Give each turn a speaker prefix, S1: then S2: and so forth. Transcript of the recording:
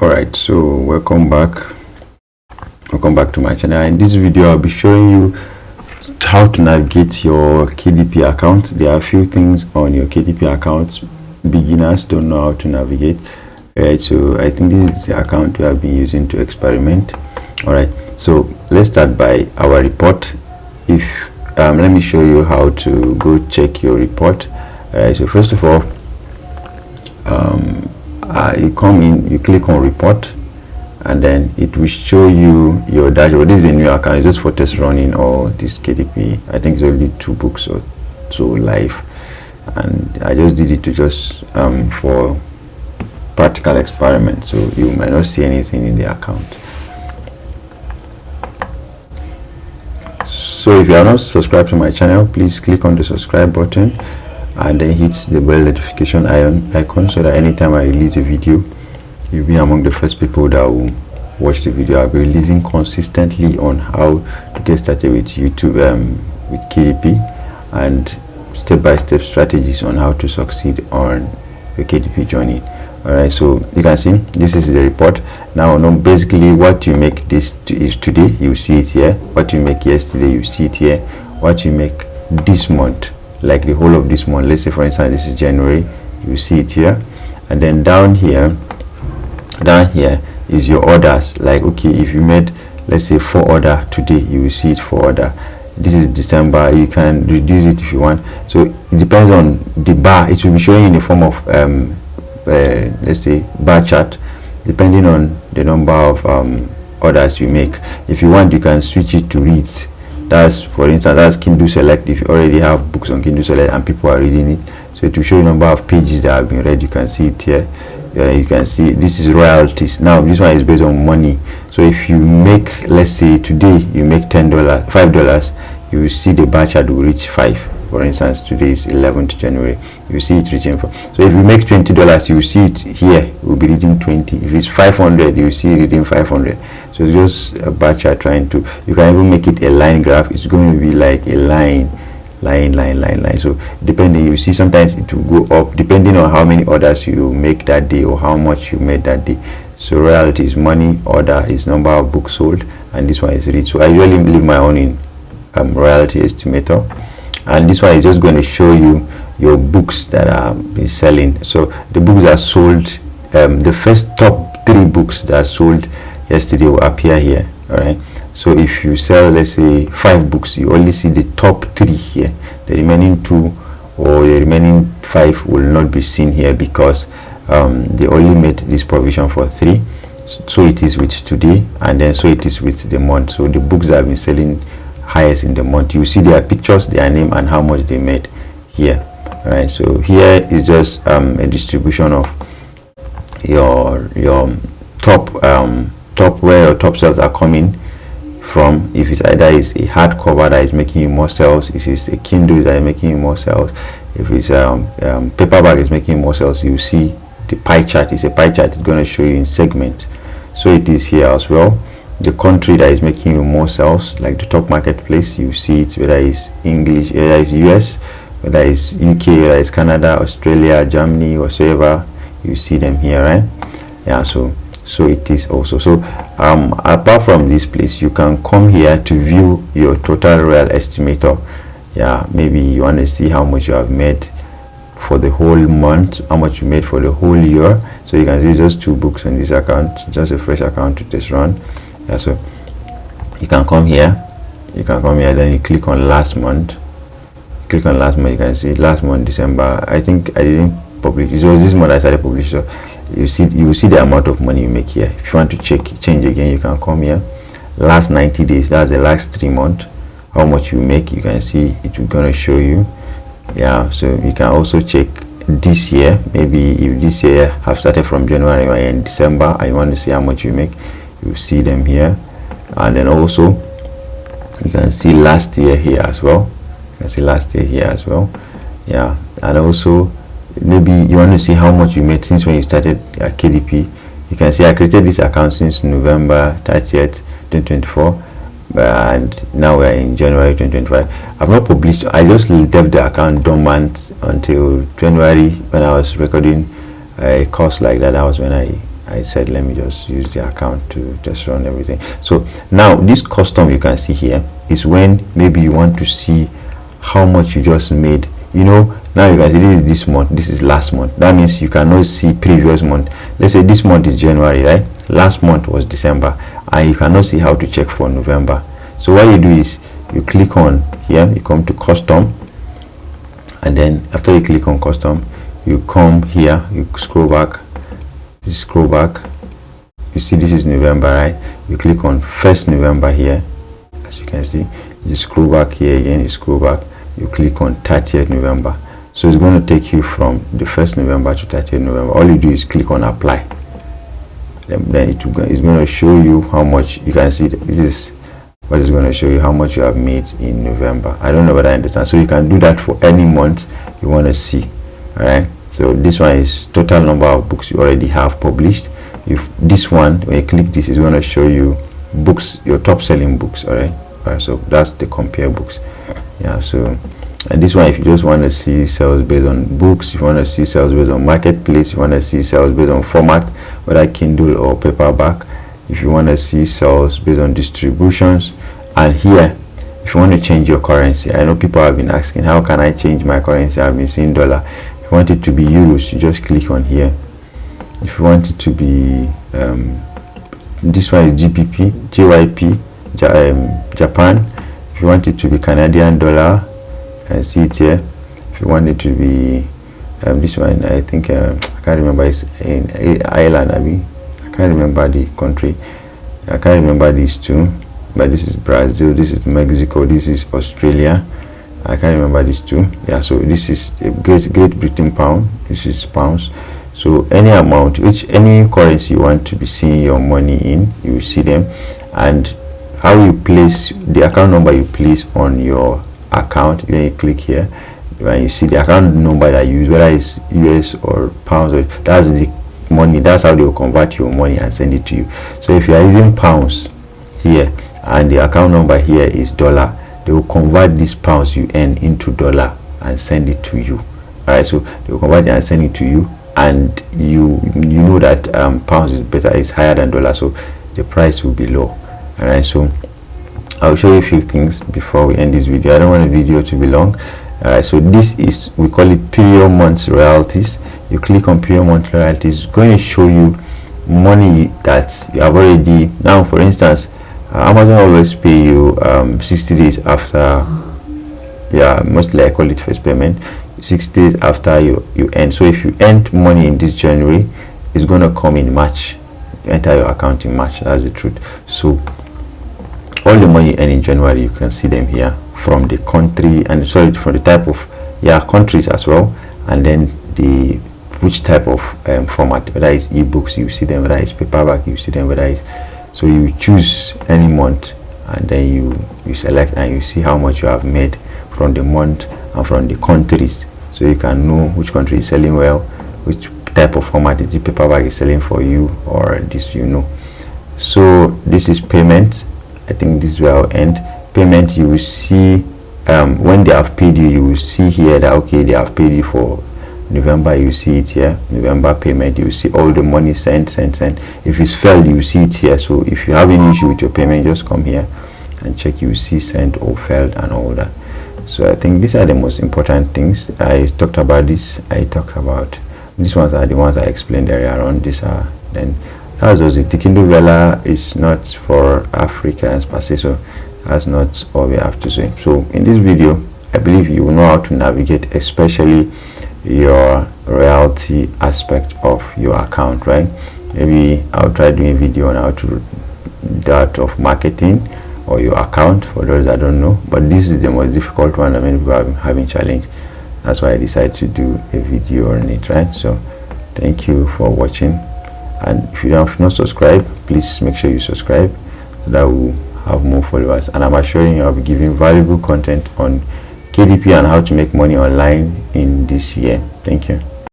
S1: Alright, so welcome back to my channel. In this video I'll be showing you how to navigate your KDP account. There are a few things on your KDP account beginners don't know how to navigate. Alright, so I think this is the account we have been using to experiment. Alright, so let's start by our report. If let me show you how to go check your report. Alright, so first of all, you come in, you click on report, and then it will show you your dashboard. This is a new account, it's just for test running or this KDP. I think it's only 2 books or so live, and I just did it to just for practical experiment, so you might not see anything in the account. So if you are not subscribed to my channel, please click on the subscribe button and then hit the bell notification icon so that anytime I release a video, you'll be among the first people that will watch the video. I'll be releasing consistently on how to get started with YouTube, with KDP, and step-by-step strategies on how to succeed on the KDP journey. Alright, so you can see this is the report. Now basically what you make is today, you see it here. What you make yesterday, you see it here. What you make this month, like the whole of this month, let's say for instance this is January, you see it here. And then down here is your orders. Like, okay, if you made, let's say, 4 order today, you will see it 4 order. This is December. You can reduce it if you want. So it depends on the bar. It will be showing in the form of let's say bar chart, depending on the number of orders you make. If you want, you can switch it to reads. That's, for instance, that's Kindle Select. If you already have books on Kindle Select and people are reading it, so it will show you number of pages that have been read. You can see it here. You can see this is royalties. Now this one is based on money. So if you make, let's say today you make $5, you will see the bar chart will reach 5. For instance, today is 11th January, you see it reaching 4. So if you make $20, you will see it here, it will be reading 20. If it's 500, you will see it reading 500. So it's just a bar chart trying to, you can even make it a line graph. It's going to be like a line. So depending, you see sometimes it will go up depending on how many orders you make that day or how much you made that day. So royalty is money, order is number of books sold, and this one is read. So I usually leave my own in royalty estimator, and this one is just going to show you your books that are been selling. So the books that sold, the first top 3 books that sold yesterday will appear here. All right, so if you sell, let's say 5 books, you only see the top 3 here. The remaining 2 or the remaining 5 will not be seen here because they only made this provision for 3. So it is with today, and then so it is with the month. So the books that have been selling highest in the month, you see their pictures, their name, and how much they made here. All right, so here is just a distribution of your top where your top sales are coming from. If it's either is a hardcover that is making you more sales, if it's a Kindle that is making you more sales, if it's paperback is making you more sales, you see the pie chart. It's a pie chart. It's going to show you in segments. So it is here as well. The country that is making you more sales, like the top marketplace, you see it, whether it's English, whether it's US, whether it's UK, whether it's Canada, Australia, Germany, whatsoever, you see them here, right? Yeah, so it is also. So apart from this place, you can come here to view your total royal estimator. Yeah, maybe you want to see how much you have made for the whole month, how much you made for the whole year. So you can see just 2 books on this account, just a fresh account to test run. Yeah, so you can come here, then you click on last month. You can see last month, December. I think I didn't publish it, so this month I started publishing. So you will see the amount of money you make here. If you want to change again, you can come here, last 90 days, that's the last 3 months, how much you make. You can see it will gonna show you. Yeah, so you can also check this year. Maybe if this year have started from January and December and you want to see how much you make, you see them here. And then also you can see last year here as well. Yeah, and also maybe you want to see how much you made since when you started at KDP. You can see I created this account since November 30th 2024, and now we're in January 2025. I've not published. I just left the account dormant until January when I was recording a course like that. That was when I I said let me just use the account to just run everything. So now this custom you can see here is when maybe you want to see how much you just made. You know, now you can see this is this month, this is last month. That means you cannot see previous month. Let's say this month is January, right? Last month was December, and you cannot see how to check for November. So what you do is you click on here, you come to custom, and then after you click on custom, you come here, you scroll back, you see this is November, right? You click on 1st November here, as you can see. You scroll back here again, you scroll back, you click on 30th November. So it's going to take you from the 1st November to 30th November. All you do is click on apply, then it's going to show you how much. You can see this is what is going to show you how much you have made in November. I don't know whether I understand. So you can do that for any month you want to see. All right, so this one is total number of books you already have published. If this one, when you click this, is going to show you books, your top selling books. All right, so that's the compare books. Yeah, so and this one, if you just want to see sales based on books, you want to see sales based on marketplace, you want to see sales based on format, whether Kindle or paperback, if you want to see sales based on distributions, and here if you want to change your currency. I know people have been asking, how can I change my currency? I've been seeing dollar. If you want it to be euros, you just click on here. If you want it to be this one is GBP, JYP, Japan. If you want it to be Canadian dollar, and see it here. If you want it to be this one, I think I can't remember, it's in Ireland. I can't remember the country. I can't remember these two, but this is Brazil, this is Mexico, this is Australia. I can't remember these two. Yeah, so this is Great Britain pound, this is pounds. So any amount, any currency you want to be seeing your money in, you will see them. And how you place the account number you place on your account, then you click here, when you see the account number that you use, whether it's US or pounds, or that's the money, that's how they will convert your money and send it to you. So if you are using pounds here and the account number here is dollar, they will convert these pounds you earn into dollar and send it to you. All right, so they will convert it and send it to you, and you know that pounds is better, is higher than dollar, so the price will be low. All right, so I'll show you a few things before we end this video. I don't want the video to be long. So this is, we call it period months royalties. You click on period month royalties, it's going to show you money that you have already. Now for instance, Amazon always pay you 60 days after, yeah, mostly I call it first payment, 6 days after you end. So if you earned money in this January, it's going to come in March. You enter your account in March, that's the truth. So all the money earned in January, you can see them here, from the country, and sorry, from the type of countries as well, and then the which type of format, whether it's ebooks, you see them, whether it's paperback, you see them, whether it's, so you choose any month, and then you select, and you see how much you have made from the month and from the countries, so you can know which country is selling well, which type of format is the paperback is selling for you, or this, you know. So this is payment. I think this is where I'll end. Payment, you will see when they have paid you, you will see here that okay, they have paid you for November, you see it here, November payment, you see all the money sent. If it's failed, you see it here. So if you have any issue with your payment, just come here and check, you see sent or failed and all that. So I think these are the most important things. I talked about this, these ones are the ones I explained earlier on. These are, then that's also it. The Kindle Vella is not for Africans per se, so that's not all we have to say. So in this video, I believe you will know how to navigate, especially your royalty aspect of your account, right? Maybe I'll try doing a video on how to that of marketing or your account for those that don't know, but this is the most difficult one. I mean, people are having challenge. That's why I decided to do a video on it, right? So thank you for watching, and if you have not subscribed, please make sure you subscribe so that we'll have more followers. And I'm assuring you I'll be giving valuable content on KDP and how to make money online in this year. Thank you.